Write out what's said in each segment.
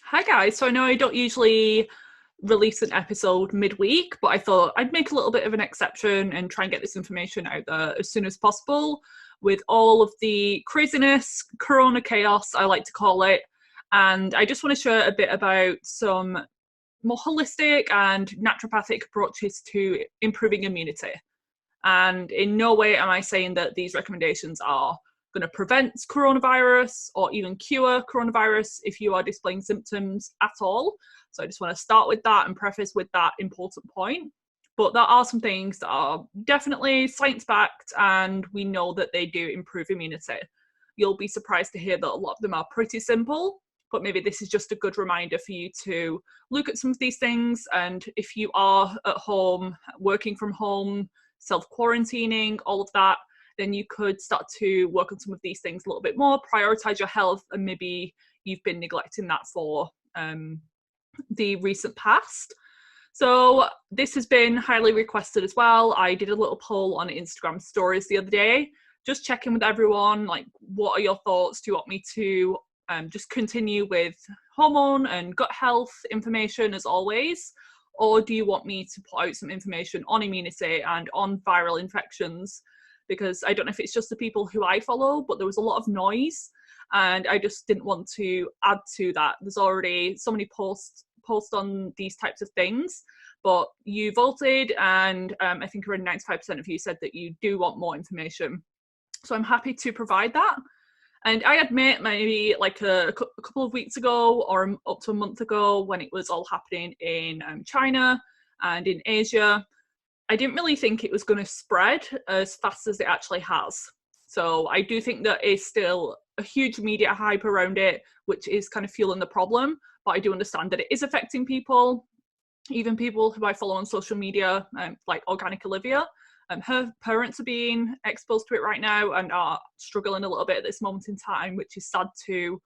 Hi guys, so I know I don't usually release an episode midweek, but I thought I'd make a little bit of an exception and try and get this information out there as soon as possible with all of the craziness, corona chaos, I like to call it. And I just want to share a bit about some more holistic and naturopathic approaches to improving immunity. And in no way am I saying that these recommendations are going to prevent coronavirus or even cure coronavirus if you are displaying symptoms at all. So I just want to start with that and preface with that important point. But there are some things that are definitely science-backed, and we know that they do improve immunity. You'll be surprised to hear that a lot of them are pretty simple, but maybe this is just a good reminder for you to look at some of these things. And if you are at home, working from home, self-quarantining, all of that, then you could start to work on some of these things a little bit more, prioritize your health, and maybe you've been neglecting that for the recent past. So this has been highly requested as well. I did a little poll on Instagram stories the other day, just checking with everyone, like, what are your thoughts? Do you want me to just continue with hormone and gut health information as always? Or do you want me to put out some information on immunity and on viral infections? Because I don't know if it's just the people who I follow, but there was a lot of noise and I just didn't want to add to that. There's already so many posts on these types of things, but you voted, and I think around 95% of you said that you do want more information. So I'm happy to provide that. And I admit, maybe like a couple of weeks ago or up to a month ago, when it was all happening in China and in Asia, I didn't really think it was going to spread as fast as it actually has. So I do think there is still a huge media hype around it, which is kind of fueling the problem. But I do understand that it is affecting people, even people who I follow on social media, like Organic Olivia. Her parents are being exposed to it right now and are struggling a little bit at this moment in time, which is sad to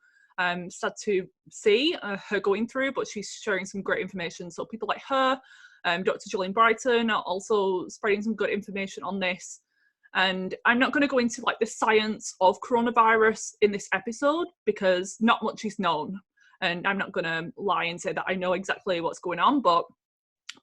see her going through, but she's sharing some great information. So people like her, Dr. Jolene Brighten are also spreading some good information on this. And I'm not going to go into like the science of coronavirus in this episode because not much is known. And I'm not going to lie and say that I know exactly what's going on, but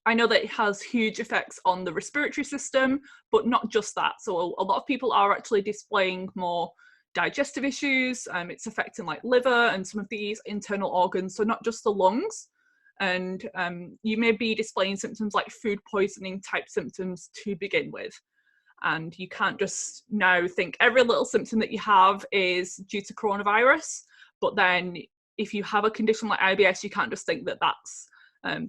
I know that it has huge effects on the respiratory system, but not just that. So a lot of people are actually displaying more digestive issues. It's affecting like liver and some of these internal organs, so not just the lungs. And you may be displaying symptoms like food poisoning type symptoms to begin with. And you can't just now think every little symptom that you have is due to coronavirus. But then if you have a condition like IBS, you can't just think that that's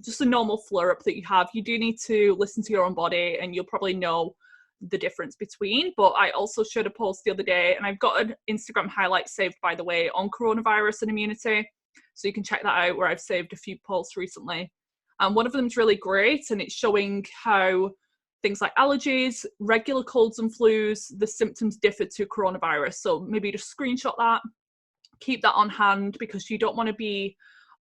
just a normal flare-up that you have. You do need to listen to your own body, and you'll probably know the difference between. But I also shared a post the other day, and I've got an Instagram highlight saved, by the way, on coronavirus and immunity. So you can check that out, where I've saved a few posts recently. And one of them is really great, and it's showing how things like allergies, regular colds and flus, the symptoms differ to coronavirus. So maybe just screenshot that, keep that on hand, because you don't want to be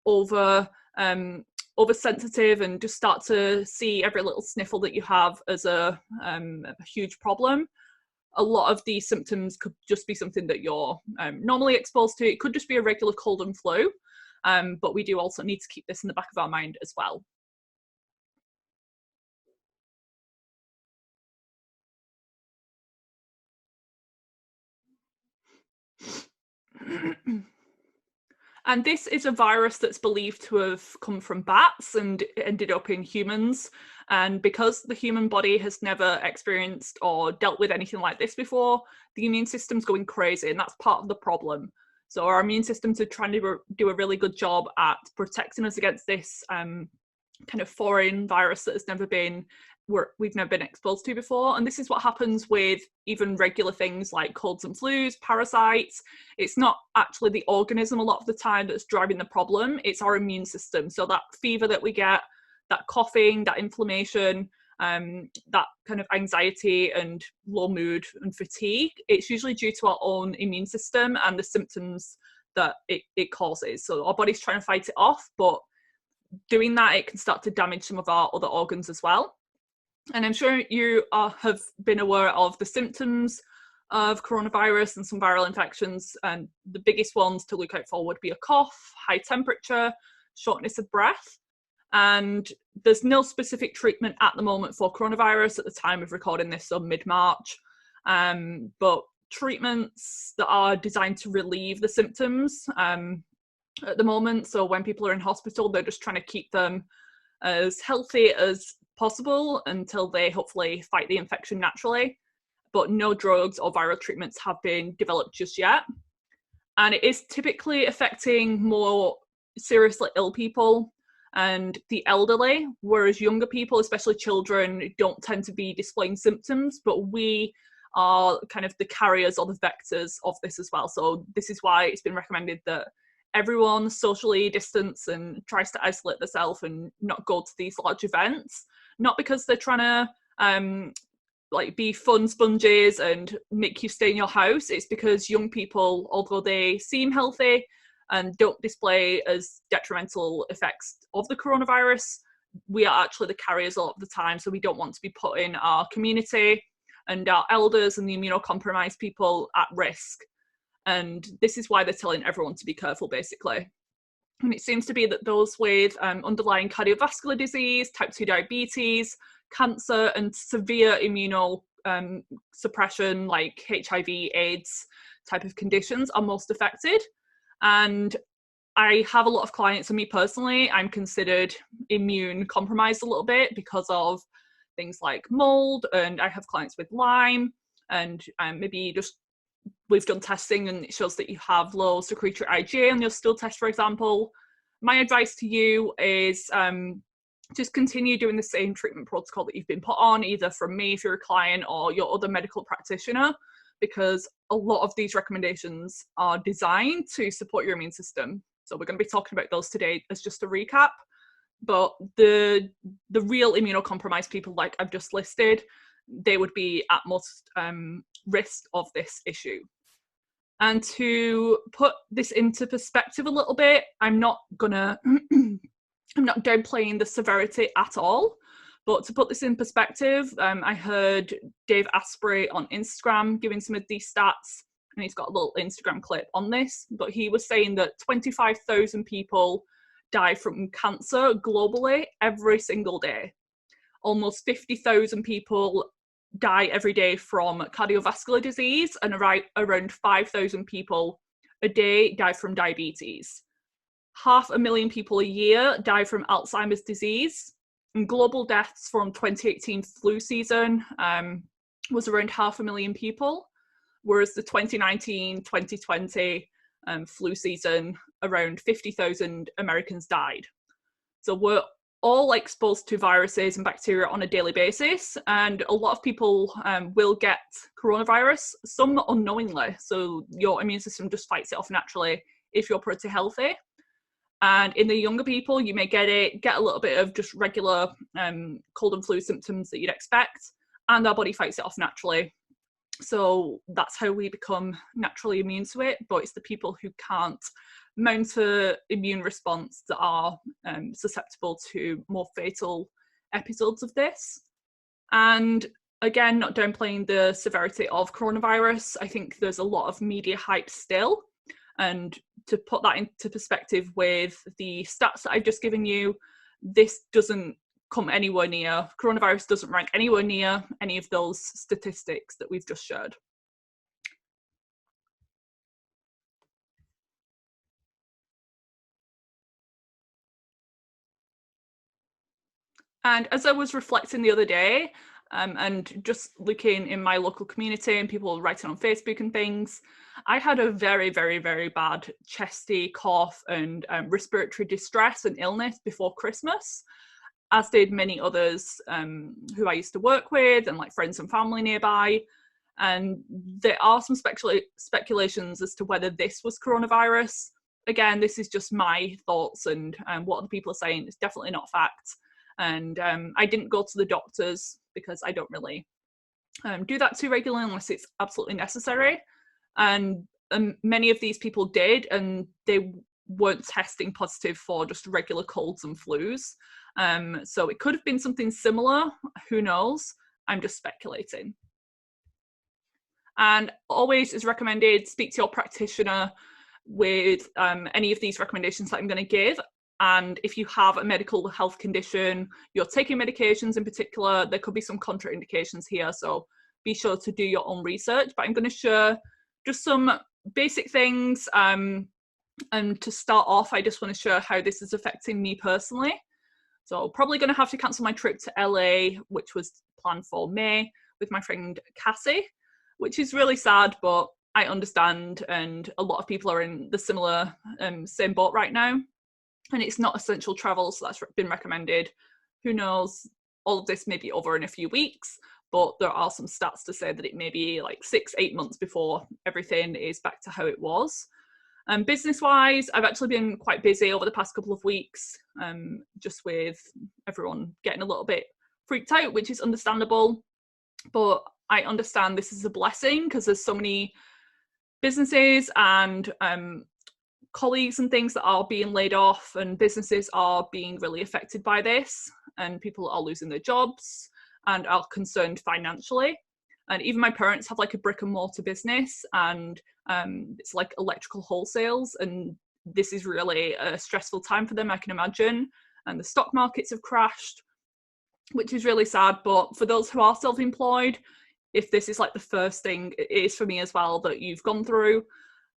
oversensitive and just start to see every little sniffle that you have as a huge problem. A lot of these symptoms could just be something that you're normally exposed to. It could just be a regular cold and flu, but we do also need to keep this in the back of our mind as well. And this is a virus that's believed to have come from bats and ended up in humans. And because the human body has never experienced or dealt with anything like this before, the immune system's going crazy, and that's part of the problem. So our immune systems are trying to do a really good job at protecting us against this kind of foreign virus that has never been we've never been exposed to before. And this is what happens with even regular things like colds and flus, parasites. It's not actually the organism a lot of the time that's driving the problem, it's our immune system. So that fever that we get, that coughing, that inflammation, that kind of anxiety and low mood and fatigue, it's usually due to our own immune system and the symptoms that it causes. So our body's trying to fight it off, but doing that, it can start to damage some of our other organs as well. And I'm sure you have been aware of the symptoms of coronavirus and some viral infections. And the biggest ones to look out for would be a cough, high temperature, shortness of breath. And there's no specific treatment at the moment for coronavirus at the time of recording this, so mid-March. But treatments that are designed to relieve the symptoms at the moment. So when people are in hospital, they're just trying to keep them as healthy as possible until they hopefully fight the infection naturally. But no drugs or viral treatments have been developed just yet. And it is typically affecting more seriously ill people and the elderly, whereas younger people, especially children, don't tend to be displaying symptoms, but we are kind of the carriers or the vectors of this as well. So this is why it's been recommended that everyone socially distance and tries to isolate themselves and not go to these large events, not because they're trying to like be fun sponges and make you stay in your house. It's because young people, although they seem healthy and don't display as detrimental effects of the coronavirus, we are actually the carriers a lot of the time. So we don't want to be putting our community and our elders and the immunocompromised people at risk. And this is why they're telling everyone to be careful, basically. And it seems to be that those with underlying cardiovascular disease, type 2 diabetes, cancer, and severe immunosuppression like HIV, AIDS type of conditions are most affected. And I have a lot of clients, and me personally, I'm considered immune compromised a little bit because of things like mold, and I have clients with Lyme, and maybe just we've done testing and it shows that you have low secretory IgA on your stool test, for example. My advice to you is just continue doing the same treatment protocol that you've been put on, either from me if you're a client or your other medical practitioner, because a lot of these recommendations are designed to support your immune system. So we're going to be talking about those today as just a recap. But the real immunocompromised people, like I've just listed, they would be at most risk of this issue. And to put this into perspective a little bit, I'm not downplaying the severity at all, but to put this in perspective, I heard Dave Asprey on Instagram giving some of these stats, and he's got a little Instagram clip on this, but he was saying that 25,000 people die from cancer globally every single day. Almost 50,000 people die every day from cardiovascular disease, and around 5,000 people a day die from diabetes. 500,000 people a year die from Alzheimer's disease, and global deaths from 2018 flu season was around 500,000 people, whereas the 2019-2020 flu season, around 50,000 Americans died. So we're all exposed to viruses and bacteria on a daily basis, and a lot of people will get coronavirus, some unknowingly. So your immune system just fights it off naturally if you're pretty healthy. And in the younger people, you may get a little bit of just regular cold and flu symptoms that you'd expect, and our body fights it off naturally. So that's how we become naturally immune to it, but it's the people who can't mount an immune response that are susceptible to more fatal episodes of this. And again, not downplaying the severity of coronavirus, I think there's a lot of media hype still. And to put that into perspective with the stats that I've just given you, this doesn't come anywhere near, coronavirus doesn't rank anywhere near any of those statistics that we've just shared. And as I was reflecting the other day, and just looking in my local community and people writing on Facebook and things, I had a very, very, very bad chesty cough and respiratory distress and illness before Christmas, as did many others who I used to work with and like friends and family nearby. And there are some speculations as to whether this was coronavirus. Again, this is just my thoughts and what other people are saying. It's definitely not fact. And I didn't go to the doctors because I don't really do that too regularly unless it's absolutely necessary. And many of these people did, and they weren't testing positive for just regular colds and flus. So it could have been something similar. Who knows? I'm just speculating. And always is recommended, speak to your practitioner with any of these recommendations that I'm going to give. And if you have a medical health condition, you're taking medications in particular, there could be some contraindications here. So be sure to do your own research. But I'm going to share just some basic things. And to start off, I just want to share how this is affecting me personally. So probably going to have to cancel my trip to LA, which was planned for May, with my friend Cassie, which is really sad, but I understand. And a lot of people are in the similar same boat right now. And it's not essential travel, so that's been recommended. Who knows? All of this may be over in a few weeks, but there are some stats to say that it may be like 6-8 months before everything is back to how it was. Business-wise, I've actually been quite busy over the past couple of weeks, just with everyone getting a little bit freaked out, which is understandable. But I understand this is a blessing because there's so many businesses and colleagues and things that are being laid off, and businesses are being really affected by this, and people are losing their jobs and are concerned financially. And even my parents have like a brick and mortar business, and it's like electrical wholesales, and this is really a stressful time for them, I can imagine. And the stock markets have crashed, which is really sad. But for those who are self-employed, if this is like the first thing, it is for me as well, that you've gone through,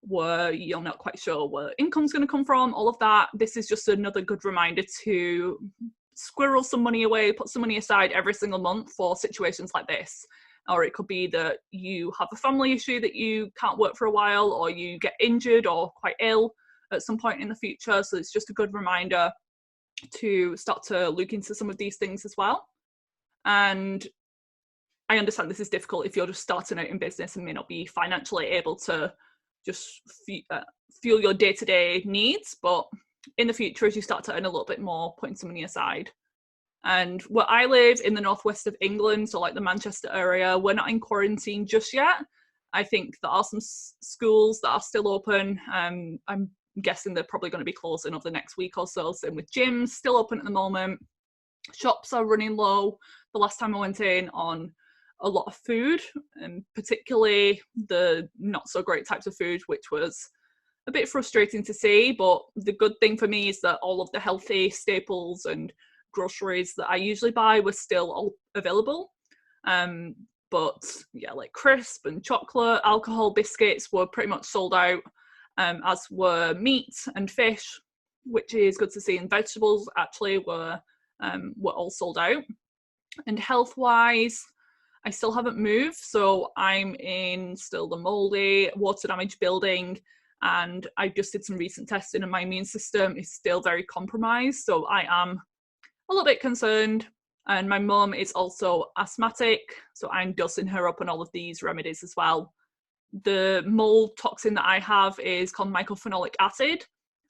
where you're not quite sure where income's going to come from, all of that, this is just another good reminder to squirrel some money away, put some money aside every single month for situations like this. Or it could be that you have a family issue that you can't work for a while, or you get injured or quite ill at some point in the future. So it's just a good reminder to start to look into some of these things as well. And I understand this is difficult if you're just starting out in business and may not be financially able to just fuel your day-to-day needs, but in the future, as you start to earn a little bit more, putting some money aside. And where I live in the northwest of England, so like the Manchester area, we're not in quarantine just yet. I think there are some schools that are still open. I'm guessing they're probably going to be closing over the next week or so. Same with gyms, still open at the moment. Shops are running low. The last time I went in on a lot of food, and particularly the not so great types of food, which was a bit frustrating to see. But the good thing for me is that all of the healthy staples and groceries that I usually buy were still all available. But yeah, like crisp and chocolate, alcohol, biscuits were pretty much sold out, as were meat and fish, which is good to see. And vegetables actually were all sold out. And health-wise, I still haven't moved, so I'm in still the mouldy, water damage building, and I just did some recent testing and my immune system is still very compromised, so I am a little bit concerned. And my mum is also asthmatic, so I'm dosing her up on all of these remedies as well. The mold toxin that I have is called mycophenolic acid,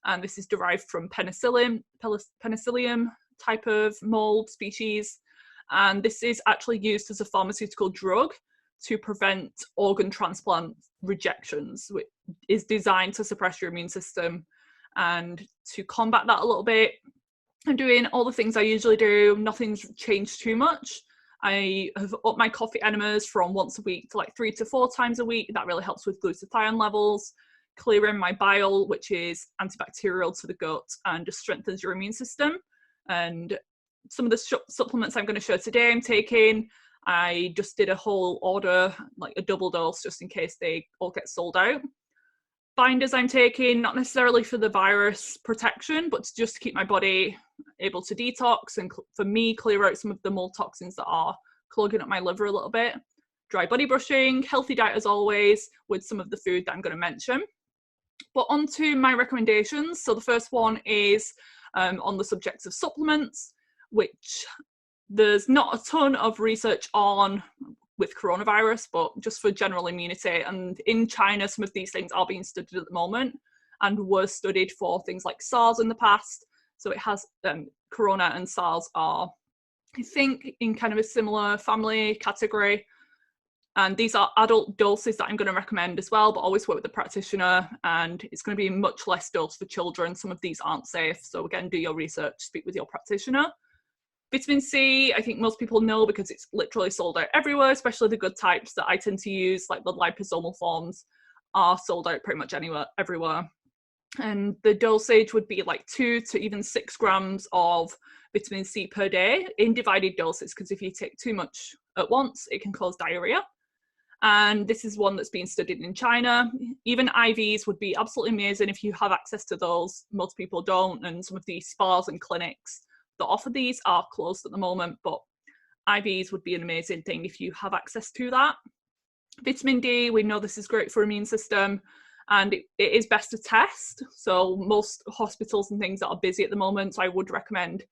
and this is derived from penicillium type of mold species. And this is actually used as a pharmaceutical drug to prevent organ transplant rejections, which is designed to suppress your immune system. And to combat that a little bit, I'm doing all the things I usually do. Nothing's changed too much. I have upped my coffee enemas from once a week to like 3 to 4 times a week. That really helps with glutathione levels, clearing my bile, which is antibacterial to the gut and just strengthens your immune system. And some of the supplements I'm going to share today I'm taking, I just did a whole order, like a double dose, just in case they all get sold out. Binders I'm taking, not necessarily for the virus protection, but just to keep my body able to detox and for me clear out some of the mold toxins that are clogging up my liver a little bit. Dry body brushing, healthy diet as always, with some of the food that I'm going to mention. But on to my recommendations. So the first one is on the subject of supplements, which there's not a ton of research on with coronavirus, but just for general immunity. And in China, some of these things are being studied at the moment and were studied for things like SARS in the past. So it has, corona and SARS are, I think, in kind of a similar family category. And these are adult doses that I'm going to recommend as well, but always work with the practitioner, and it's going to be much less dose for children. Some of these aren't safe. So again, do your research, speak with your practitioner. Vitamin C, I think most people know because it's literally sold out everywhere, especially the good types that I tend to use, like the liposomal forms, are sold out pretty much everywhere. And the dosage would be like 2 to even 6 grams of vitamin C per day in divided doses, because if you take too much at once, it can cause diarrhea. And this is one that's being studied in China. Even IVs would be absolutely amazing if you have access to those. Most people don't, and some of these spas and clinics that offer these are closed at the moment, but IVs would be an amazing thing if you have access to that. Vitamin D, we know this is great for immune system, and it is best to test. So most hospitals and things that are busy at the moment, so I would recommend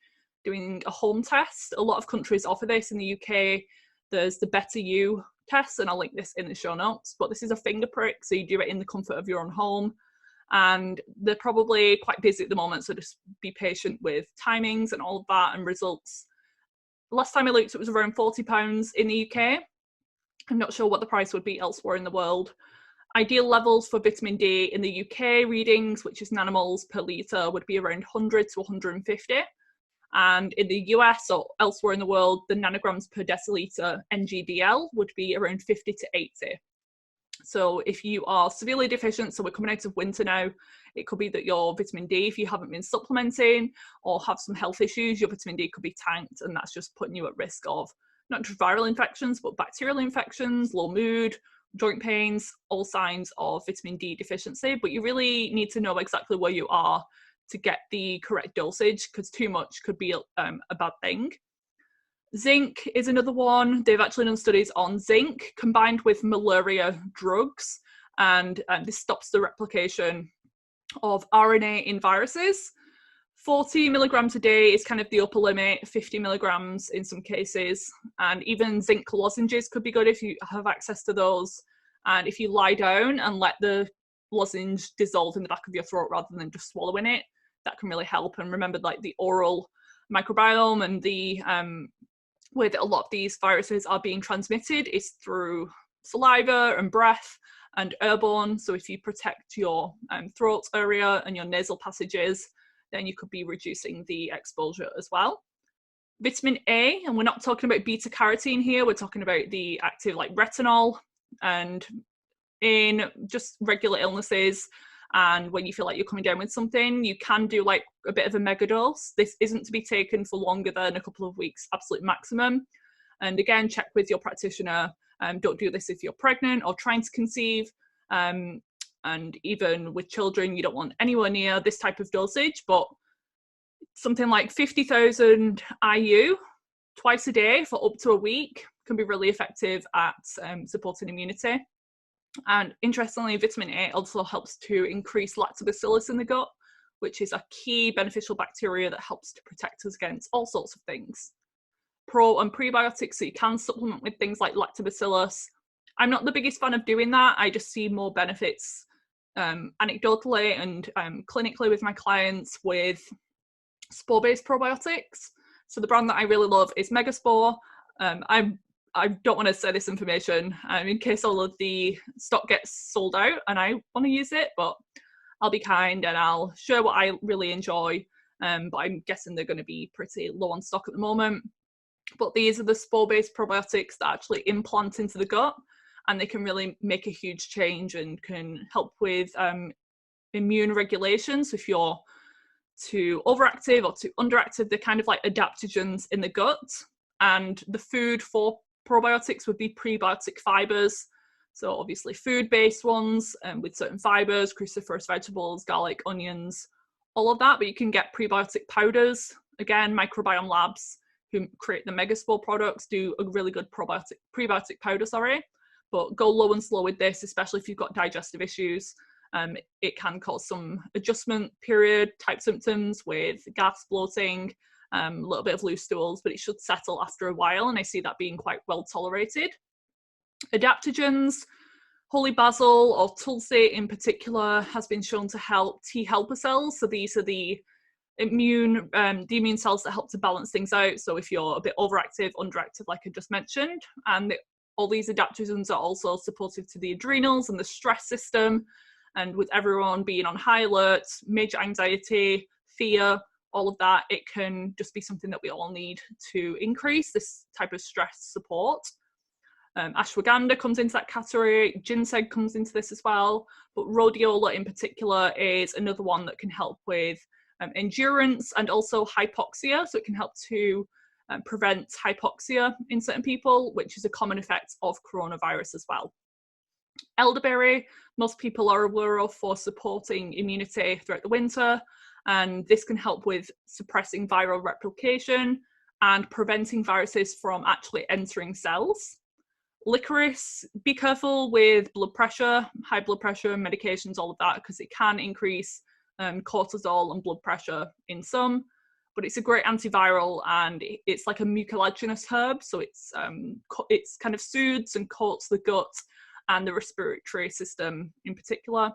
doing a home test. A lot of countries offer this. In the UK, there's the Better You test, and I'll link this in the show notes, but this is a finger prick, so you do it in the comfort of your own home, and they're probably quite busy at the moment, so just be patient with timings and all of that and results. Last time I looked, it was around £40 in the UK. I'm not sure what the price would be elsewhere in the world. Ideal levels for vitamin D in the UK readings, which is nanomoles per litre, would be around 100 to 150. And in the US or elsewhere in the world, the nanograms per deciliter NGDL would be around 50 to 80. So if you are severely deficient, so we're coming out of winter now, it could be that your vitamin D, if you haven't been supplementing or have some health issues, your vitamin D could be tanked, and that's just putting you at risk of not just viral infections, but bacterial infections, low mood, joint pains, all signs of vitamin D deficiency. But you really need to know exactly where you are to get the correct dosage, because too much could be a bad thing. Zinc is another one. They've actually done studies on zinc combined with malaria drugs, and this stops the replication of RNA in viruses. 40 milligrams a day is kind of the upper limit, 50 milligrams in some cases, and even zinc lozenges could be good if you have access to those. And if you lie down and let the lozenge dissolve in the back of your throat rather than just swallowing it, that can really help. And remember, like, the oral microbiome and the way that a lot of these viruses are being transmitted is through saliva and breath and airborne. So if you protect your throat area and your nasal passages, then you could be reducing the exposure as well. Vitamin A, and we're not talking about beta carotene here, we're talking about the active like retinol. And in just regular illnesses, and when you feel like you're coming down with something, you can do like a bit of a mega dose. This isn't to be taken for longer than a couple of weeks, absolute maximum. And again, check with your practitioner. Don't do this if you're pregnant or trying to conceive. And even with children, you don't want anywhere near this type of dosage, but something like 50,000 IU twice a day for up to a week can be really effective at supporting immunity. And interestingly, vitamin A also helps to increase lactobacillus in the gut, which is a key beneficial bacteria that helps to protect us against all sorts of things. Pro and prebiotics, so you can supplement with things like lactobacillus. I'm not the biggest fan of doing that. I just see more benefits anecdotally and clinically with my clients with spore-based probiotics. So the brand that I really love is Megaspore. I don't want to say this information in case all of the stock gets sold out and I want to use it, but I'll be kind and I'll share what I really enjoy. But I'm guessing they're going to be pretty low on stock at the moment. But these are the spore-based probiotics that actually implant into the gut, and they can really make a huge change and can help with immune regulation. So if you're too overactive or too underactive, they're kind of like adaptogens in the gut. And the food for probiotics would be prebiotic fibers. So obviously food-based ones with certain fibers, cruciferous vegetables, garlic, onions, all of that. But you can get prebiotic powders. Again, microbiome labs who create the Megaspore products do a really good prebiotic powder, but go low and slow with this, especially if you've got digestive issues. It can cause some adjustment period type symptoms with gas, bloating, a little bit of loose stools, but it should settle after a while, and I see that being quite well tolerated. Adaptogens, holy basil or tulsi in particular has been shown to help T helper cells. So these are the immune cells that help to balance things out. So if you're a bit overactive, underactive, like I just mentioned, and all these adaptogens are also supportive to the adrenals and the stress system. And with everyone being on high alert, major anxiety, fear, all of that, it can just be something that we all need to increase this type of stress support. Ashwagandha comes into that category, ginseng comes into this as well, but rhodiola in particular is another one that can help with endurance and also hypoxia. So it can help to prevent hypoxia in certain people, which is a common effect of coronavirus as well. Elderberry, most people are aware of for supporting immunity throughout the winter, and this can help with suppressing viral replication and preventing viruses from actually entering cells. Licorice, be careful with blood pressure, high blood pressure, medications, all of that, because it can increase cortisol and blood pressure in some, but it's a great antiviral, and it's like a mucilaginous herb, so it's kind of soothes and coats the gut and the respiratory system in particular.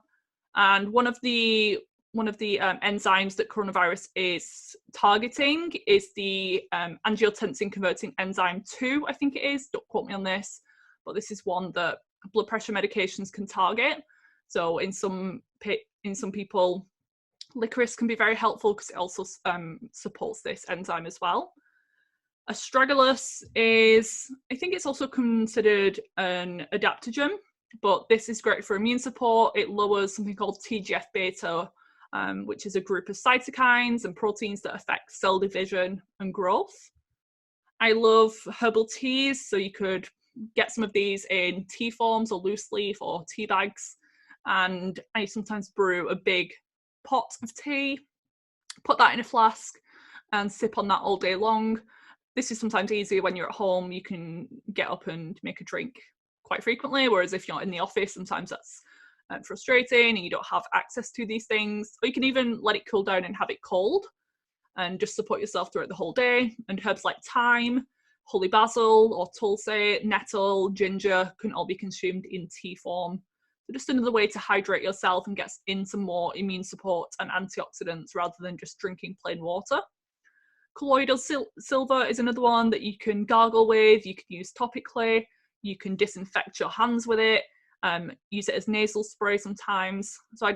And one of the enzymes that coronavirus is targeting is the angiotensin converting enzyme 2, I think it is. Don't quote me on this, but this is one that blood pressure medications can target. So in some people, licorice can be very helpful because it also supports this enzyme as well. Astragalus is, I think it's also considered an adaptogen, but this is great for immune support. It lowers something called TGF-beta, which is a group of cytokines and proteins that affect cell division and growth. I love herbal teas, so you could get some of these in tea forms or loose leaf or tea bags, and I sometimes brew a big pot of tea, put that in a flask and sip on that all day long. This is sometimes easier when you're at home. You can get up and make a drink quite frequently, whereas if you're in the office, sometimes that's frustrating and you don't have access to these things. Or you can even let it cool down and have it cold and just support yourself throughout the whole day. And herbs like thyme, holy basil or tulsi, nettle, ginger can all be consumed in tea form. So just another way to hydrate yourself and get in some more immune support and antioxidants rather than just drinking plain water. Colloidal silver is another one that you can gargle with. You can use topically. You can disinfect your hands with it. Use it as nasal spray sometimes. So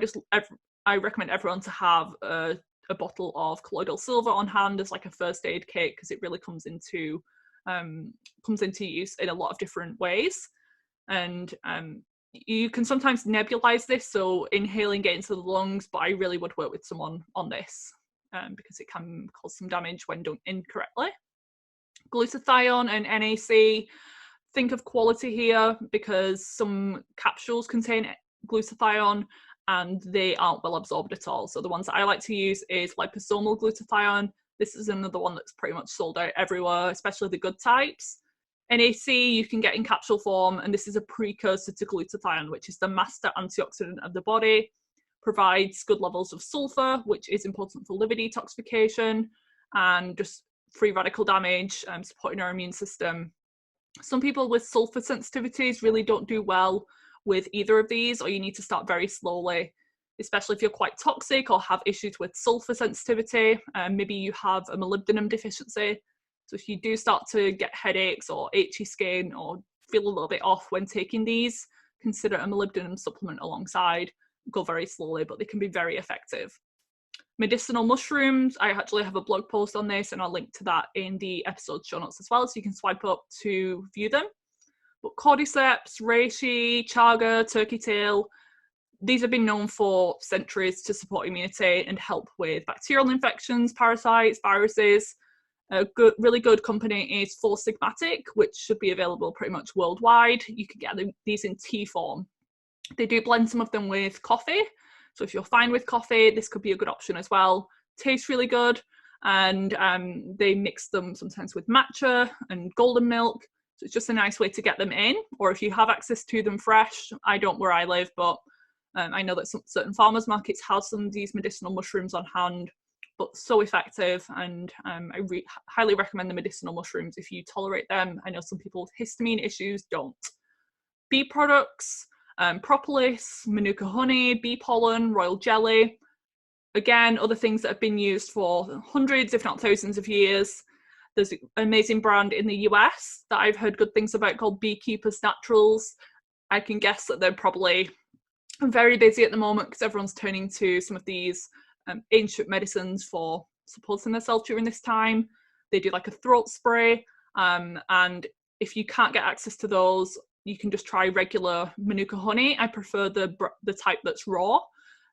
I recommend everyone to have a bottle of colloidal silver on hand as like a first aid kit, because it really comes into use in a lot of different ways. And you can sometimes nebulize this, so inhaling it into the lungs, but I really would work with someone on this because it can cause some damage when done incorrectly. Glutathione and NAC, think of quality here, because some capsules contain glutathione and they aren't well absorbed at all. So the ones that I like to use is liposomal glutathione. This is another one that's pretty much sold out everywhere, especially the good types. NAC you can get in capsule form, and this is a precursor to glutathione, which is the master antioxidant of the body, provides good levels of sulfur, which is important for liver detoxification and just free radical damage, supporting our immune system. Some people with sulfur sensitivities really don't do well with either of these, or you need to start very slowly, especially if you're quite toxic or have issues with sulfur sensitivity. Maybe you have a molybdenum deficiency. So if you do start to get headaches or itchy skin or feel a little bit off when taking these, consider a molybdenum supplement alongside. Go very slowly, but they can be very effective. Medicinal mushrooms, I actually have a blog post on this and I'll link to that in the episode show notes as well, so you can swipe up to view them. But cordyceps, reishi, chaga, turkey tail, these have been known for centuries to support immunity and help with bacterial infections, parasites, viruses. A really good company is Four Sigmatic, which should be available pretty much worldwide. You can get these in tea form. They do blend some of them with coffee. So if you're fine with coffee, this could be a good option as well. Tastes really good. And they mix them sometimes with matcha and golden milk. So it's just a nice way to get them in. Or if you have access to them fresh, I don't where I live, but I know that some certain farmers markets have some of these medicinal mushrooms on hand, but so effective. And I highly recommend the medicinal mushrooms if you tolerate them. I know some people with histamine issues don't. Bee products, propolis, manuka honey, bee pollen, royal jelly. Again, other things that have been used for hundreds, if not thousands of years. There's an amazing brand in the US that I've heard good things about called Beekeepers Naturals. I can guess that they're probably very busy at the moment because everyone's turning to some of these ancient medicines for supporting themselves during this time. They do like a throat spray, and if you can't get access to those, you can just try regular Manuka honey. I prefer the type that's raw.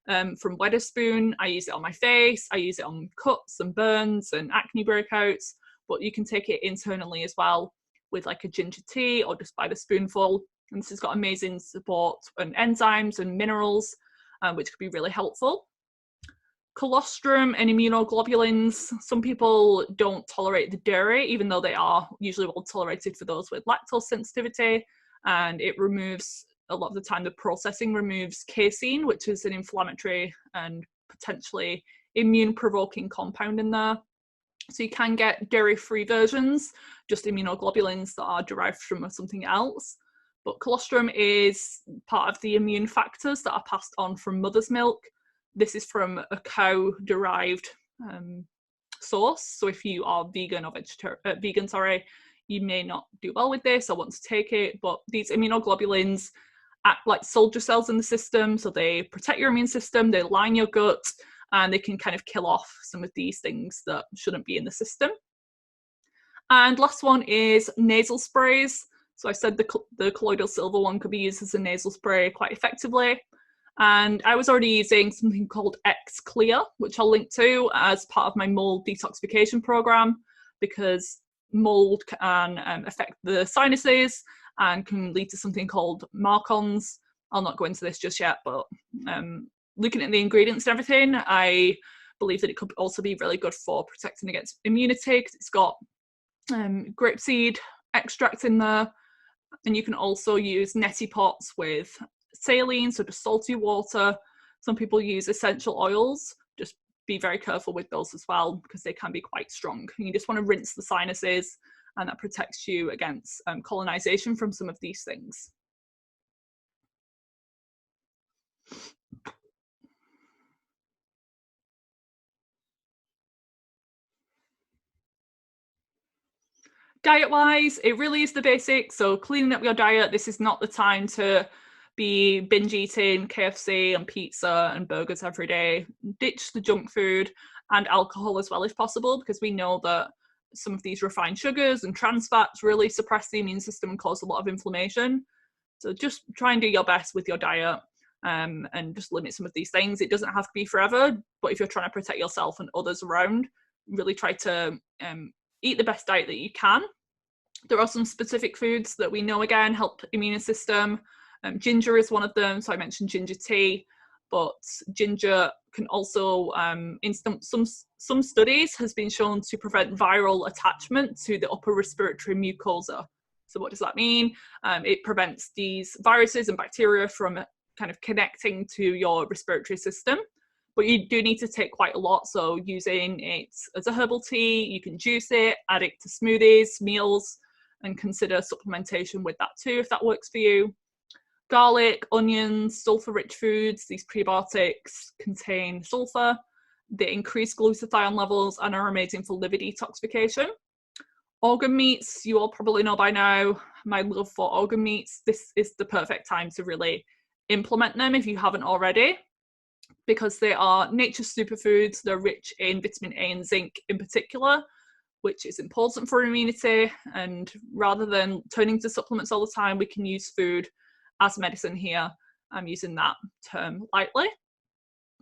From Wetherspoon, I use it on my face, I use it on cuts and burns and acne breakouts, but you can take it internally as well with like a ginger tea or just by the spoonful. And this has got amazing support and enzymes and minerals, which could be really helpful. Colostrum and immunoglobulins. Some people don't tolerate the dairy, even though they are usually well tolerated for those with lactose sensitivity. And it removes, a lot of the time, the processing removes casein, which is an inflammatory and potentially immune-provoking compound in there. So you can get dairy-free versions, just immunoglobulins that are derived from something else. But colostrum is part of the immune factors that are passed on from mother's milk. This is from a cow-derived source. So if you are vegan or vegan, you may not do well with this or want to take it. But these immunoglobulins act like soldier cells in the system. So they protect your immune system, they line your gut, and they can kind of kill off some of these things that shouldn't be in the system. And last one is nasal sprays. So I said the colloidal silver one could be used as a nasal spray quite effectively. And I was already using something called X Clear, which I'll link to as part of my mold detoxification program, because mold can affect the sinuses and can lead to something called MARCoNS. I'll not go into this just yet, but looking at the ingredients and everything, I believe that it could also be really good for protecting against immunity, because it's got grapeseed extract in there. And you can also use neti pots with saline, so just salty water. Some people use essential oils. Just be very careful with those as well, because they can be quite strong. And you just want to rinse the sinuses, and that protects you against colonization from some of these things. Diet-wise, it really is the basics. So cleaning up your diet. This is not the time to be binge eating KFC and pizza and burgers every day. Ditch the junk food and alcohol as well if possible, because we know that some of these refined sugars and trans fats really suppress the immune system and cause a lot of inflammation. So just try and do your best with your diet, and just limit some of these things. It doesn't have to be forever, but if you're trying to protect yourself and others around, really try to eat the best diet that you can. There are some specific foods that we know, again, help immune system. Ginger is one of them, so I mentioned ginger tea, but ginger can also, in some studies, has been shown to prevent viral attachment to the upper respiratory mucosa. So what does that mean? It prevents these viruses and bacteria from kind of connecting to your respiratory system. But you do need to take quite a lot. So using it as a herbal tea, you can juice it, add it to smoothies, meals, and consider supplementation with that too, if that works for you. Garlic, onions, sulfur-rich foods, these prebiotics contain sulfur. They increase glutathione levels and are amazing for liver detoxification. Organ meats, you all probably know by now my love for organ meats. This is the perfect time to really implement them if you haven't already, because they are nature's superfoods. They're rich in vitamin A and zinc in particular, which is important for immunity. And rather than turning to supplements all the time, we can use food as medicine here. I'm using that term lightly.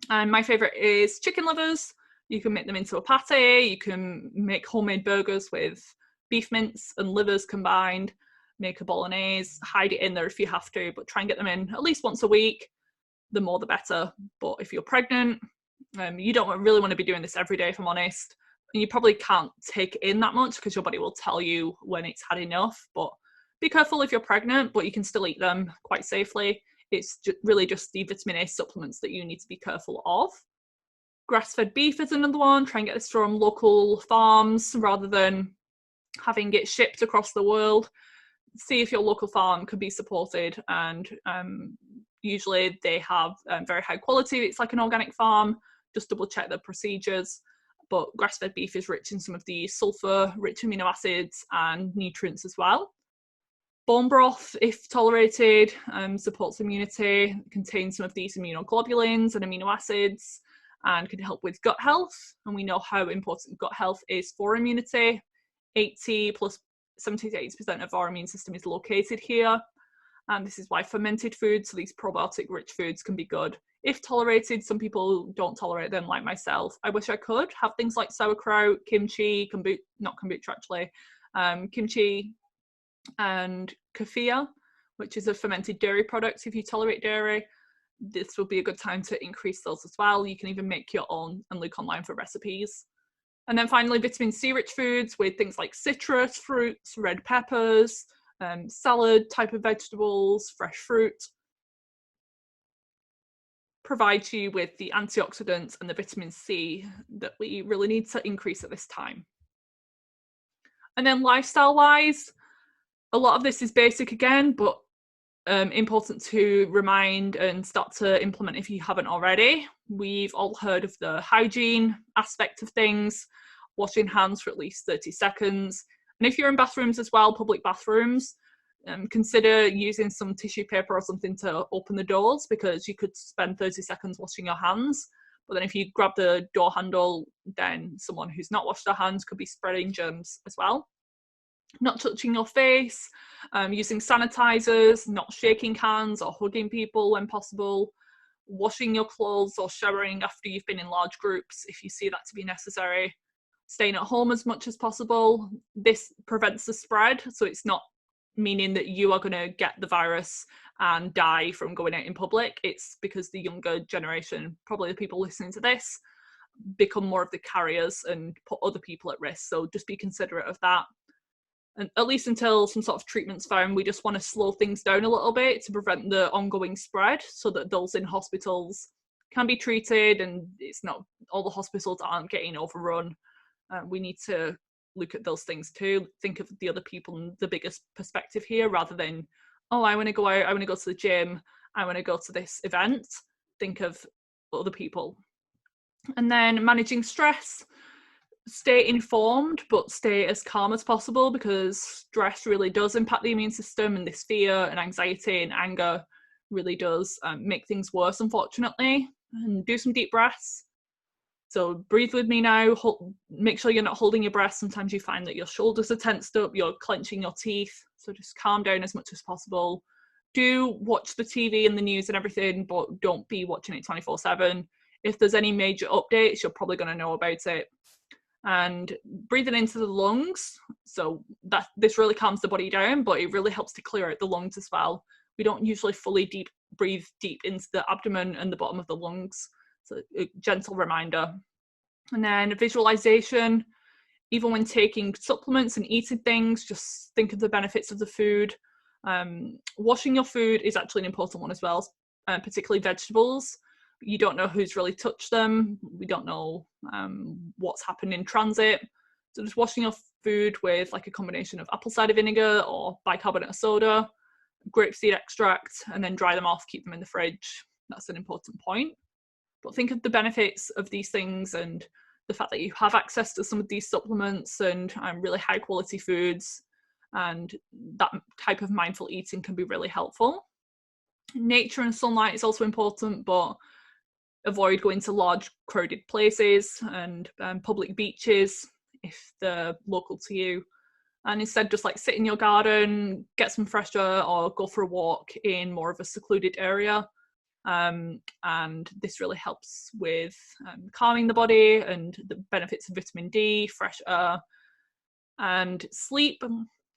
And my favorite is chicken livers. You can make them into a pate. You can make homemade burgers with beef mince and livers combined, make a bolognese, hide it in there if you have to, but try and get them in at least once a week. The more the better. But if you're pregnant, you don't really want to be doing this every day, if I'm honest. And you probably can't take in that much because your body will tell you when it's had enough. But be careful if you're pregnant, but you can still eat them quite safely. It's really just the vitamin A supplements that you need to be careful of. Grass-fed beef is another one. Try and get this from local farms rather than having it shipped across the world. See if your local farm can be supported, and usually they have very high quality. It's like an organic farm. Just double check the procedures. But grass-fed beef is rich in some of the sulfur-rich amino acids and nutrients as well. Bone broth, if tolerated, supports immunity, contains some of these immunoglobulins and amino acids. and can help with gut health. And we know how important gut health is for immunity. 70 to 80% of our immune system is located here. And this is why fermented foods, so these probiotic rich foods, can be good if tolerated. Some people don't tolerate them, like myself. I wish I could have things like sauerkraut, kimchi, not kombucha actually, kimchi and kefir, which is a fermented dairy product. If you tolerate dairy, this will be a good time to increase those as well. You can even make your own and look online for recipes. And then finally, vitamin C rich foods with things like citrus, fruits, red peppers, salad type of vegetables, fresh fruit, provide you with the antioxidants and the vitamin C that we really need to increase at this time. And then lifestyle wise, a lot of this is basic again, but important to remind and start to implement if you haven't already. We've all heard of the hygiene aspect of things, washing hands for at least 30 seconds. And if you're in bathrooms as well, public bathrooms, consider using some tissue paper or something to open the doors, because you could spend 30 seconds washing your hands. But then if you grab the door handle, then someone who's not washed their hands could be spreading germs as well. Not touching your face, using sanitizers, not shaking hands or hugging people when possible, washing your clothes or showering after you've been in large groups if you see that to be necessary, staying at home as much as possible. This prevents the spread, so it's not meaning that you are going to get the virus and die from going out in public. It's because the younger generation, probably the people listening to this, become more of the carriers and put other people at risk. So just be considerate of that. And at least until some sort of treatment's found, we just want to slow things down a little bit to prevent the ongoing spread, so that those in hospitals can be treated and it's not, all the hospitals aren't getting overrun. We need to look at those things too, think of the other people in the biggest perspective here, rather than, oh, I want to go out, I want to go to the gym, I want to go to this event. Think of other people. And then managing stress. Stay informed, but stay as calm as possible, because stress really does impact the immune system, and this fear and anxiety and anger really does make things worse, unfortunately. And do some deep breaths. So breathe with me now. Make sure you're not holding your breath. Sometimes you find that your shoulders are tensed up, you're clenching your teeth. So just calm down as much as possible. Do watch the TV and the news and everything, but don't be watching it 24/7. If there's any major updates, you're probably going to know about it. And breathing into the lungs, so that this really calms the body down, but it really helps to clear out the lungs as well. We don't usually fully breathe deep into the abdomen and the bottom of the lungs, so a gentle reminder. And then visualization. Even when taking supplements and eating things, just think of the benefits of the food. Washing your food is actually an important one as well, particularly vegetables. You don't know who's really touched them. We don't know what's happened in transit. So just washing your food with like a combination of apple cider vinegar or bicarbonate of soda, grapeseed extract, and then dry them off, keep them in the fridge. That's an important point. But think of the benefits of these things and the fact that you have access to some of these supplements and really high quality foods, and that type of mindful eating can be really helpful. Nature and sunlight is also important, but avoid going to large crowded places and public beaches if they're local to you, and instead just like sit in your garden, get some fresh air, or go for a walk in more of a secluded area. And this really helps with calming the body and the benefits of vitamin D, fresh air, and sleep.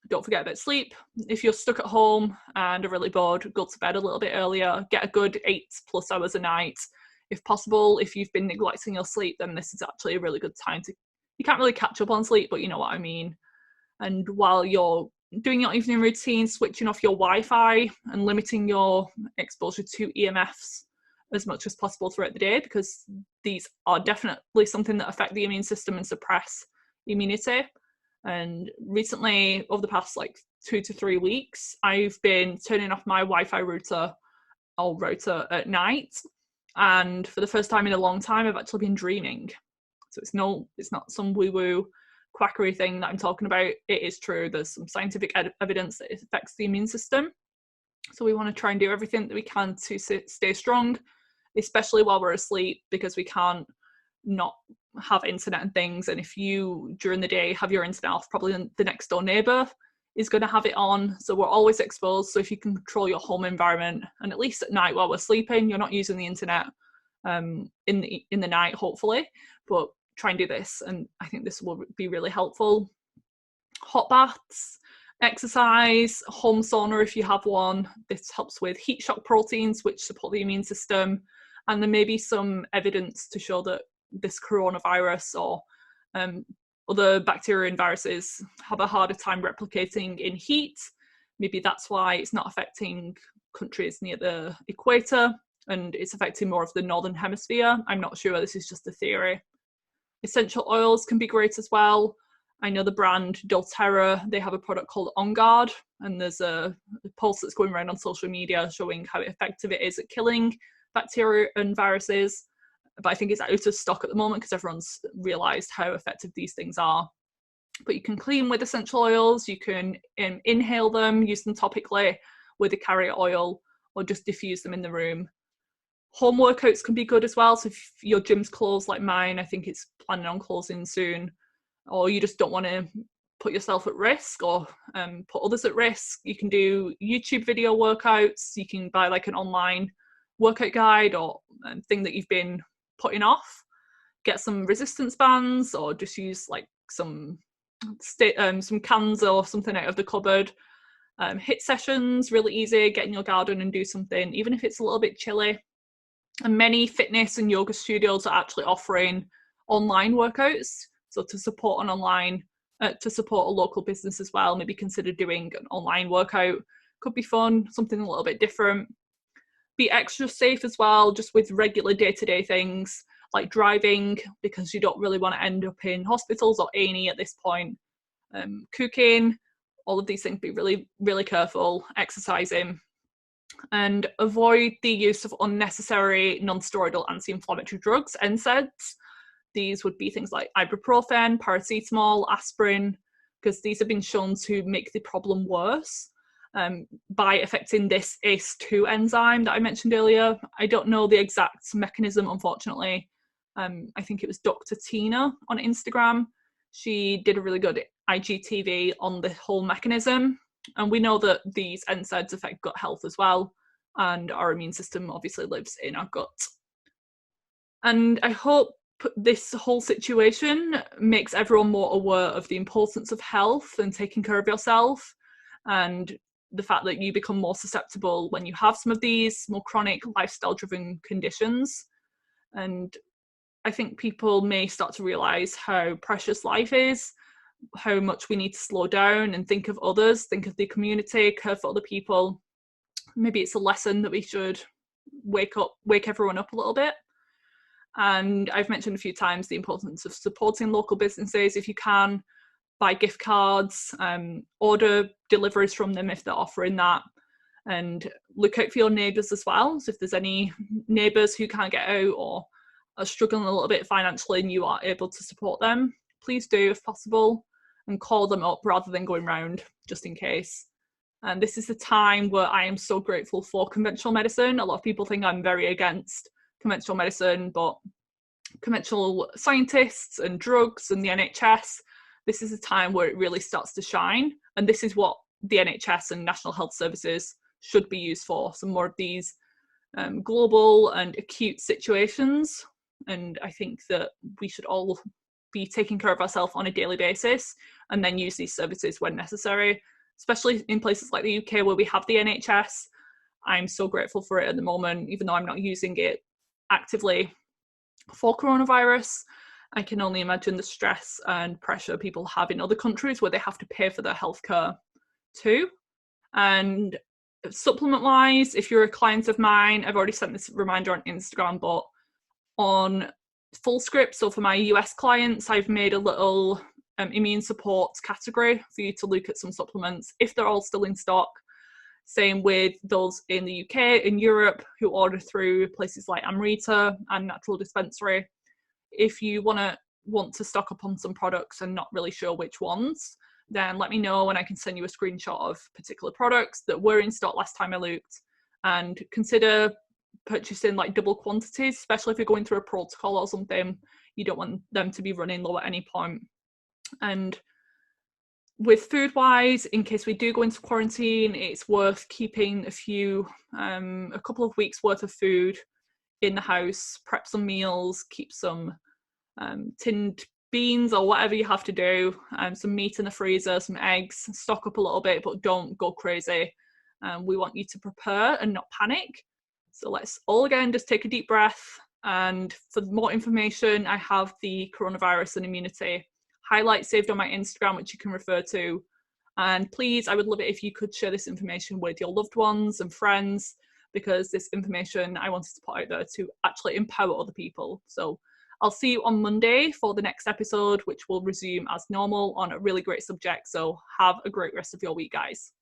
Don't forget about sleep. If you're stuck at home and are really bored, go to bed a little bit earlier, get a good 8+ hours a night. If possible, if you've been neglecting your sleep, then this is actually a really good time to, you can't really catch up on sleep, but you know what I mean. And while you're doing your evening routine, switching off your Wi-Fi and limiting your exposure to EMFs as much as possible throughout the day, because these are definitely something that affect the immune system and suppress immunity. And recently, over the past like 2 to 3 weeks, I've been turning off my Wi-Fi router at night. And for the first time in a long time, I've actually been dreaming. So it's not some woo-woo quackery thing that I'm talking about. It is true. There's some scientific evidence that it affects the immune system. So we want to try and do everything that we can to stay strong especially while we're asleep, because we can't not have internet and things. And if you during the day have your internet off, probably the next door neighbour is going to have it on. So we're always exposed. So if you can control your home environment, and at least at night while we're sleeping, you're not using the internet in the night, hopefully, but try and do this, and I think this will be really helpful. Hot baths, exercise, home sauna if you have one. This helps with heat shock proteins, which support the immune system, and there may be some evidence to show that this coronavirus or other bacteria and viruses have a harder time replicating in heat. Maybe that's why it's not affecting countries near the equator and it's affecting more of the northern hemisphere. I'm not sure, this is just a theory. Essential oils can be great as well. I know the brand doTERRA, they have a product called On Guard, and there's a post that's going around on social media showing how effective it is at killing bacteria and viruses. But I think it's out of stock at the moment because everyone's realised how effective these things are. But you can clean with essential oils, you can inhale them, use them topically with a carrier oil, or just diffuse them in the room. Home workouts can be good as well. So if your gym's closed like mine, I think it's planning on closing soon, or you just don't want to put yourself at risk or put others at risk, you can do YouTube video workouts. You can buy like an online workout guide or thing that you've been putting off. Get some resistance bands, or just use like some cans or something out of the cupboard. HIIT sessions, really easy. Get in your garden and do something, even if it's a little bit chilly. And many fitness and yoga studios are actually offering online workouts. So to support to support a local business as well, maybe consider doing an online workout. Could be fun, something a little bit different. Be extra safe as well, just with regular day-to-day things like driving, because you don't really want to end up in hospitals or A&E at this point. Cooking, all of these things, be really, really careful. Exercising. And avoid the use of unnecessary non-steroidal anti-inflammatory drugs, NSAIDs. These would be things like ibuprofen, paracetamol, aspirin, because these have been shown to make the problem worse by affecting this ACE2 enzyme that I mentioned earlier. I don't know the exact mechanism, unfortunately. I think it was Dr. Tyna on Instagram. She did a really good IGTV on the whole mechanism. And we know that these NSAIDs affect gut health as well. And our immune system obviously lives in our gut. And I hope this whole situation makes everyone more aware of the importance of health and taking care of yourself, and the fact that you become more susceptible when you have some of these more chronic lifestyle-driven conditions. And I think people may start to realise how precious life is, how much we need to slow down and think of others, think of the community, care for other people. Maybe it's a lesson that we should wake everyone up a little bit. And I've mentioned a few times the importance of supporting local businesses. If you can, buy gift cards, order deliveries from them if they're offering that, and look out for your neighbours as well. So if there's any neighbours who can't get out or are struggling a little bit financially and you are able to support them, please do if possible, and call them up rather than going round just in case. And this is the time where I am so grateful for conventional medicine. A lot of people think I'm very against conventional medicine, but conventional scientists and drugs and the NHS, this is a time where it really starts to shine. And this is what the NHS and National Health Services should be used for, some more of these global and acute situations. And I think that we should all be taking care of ourselves on a daily basis and then use these services when necessary, especially in places like the UK where we have the NHS. I'm so grateful for it at the moment, even though I'm not using it actively for coronavirus. I can only imagine the stress and pressure people have in other countries where they have to pay for their healthcare too. And supplement wise, if you're a client of mine, I've already sent this reminder on Instagram, but on Fullscript, so for my US clients, I've made a little immune support category for you to look at some supplements if they're all still in stock. Same with those in the UK, in Europe, who order through places like Amrita and Natural Dispensary. If you want to stock up on some products and not really sure which ones, then let me know and I can send you a screenshot of particular products that were in stock last time I looked. And consider purchasing like double quantities, especially if you're going through a protocol or something. You don't want them to be running low at any point. And with food wise, in case we do go into quarantine, it's worth keeping a couple of weeks worth of food in the house, prep some meals, keep some tinned beans or whatever you have to do, some meat in the freezer, some eggs, stock up a little bit, but don't go crazy. We want you to prepare and not panic. So let's all again just take a deep breath. And for more information, I have the coronavirus and immunity highlight saved on my Instagram, which you can refer to. And please, I would love it if you could share this information with your loved ones and friends, because this information I wanted to put out there to actually empower other people. So I'll see you on Monday for the next episode, which will resume as normal on a really great subject. So have a great rest of your week, guys.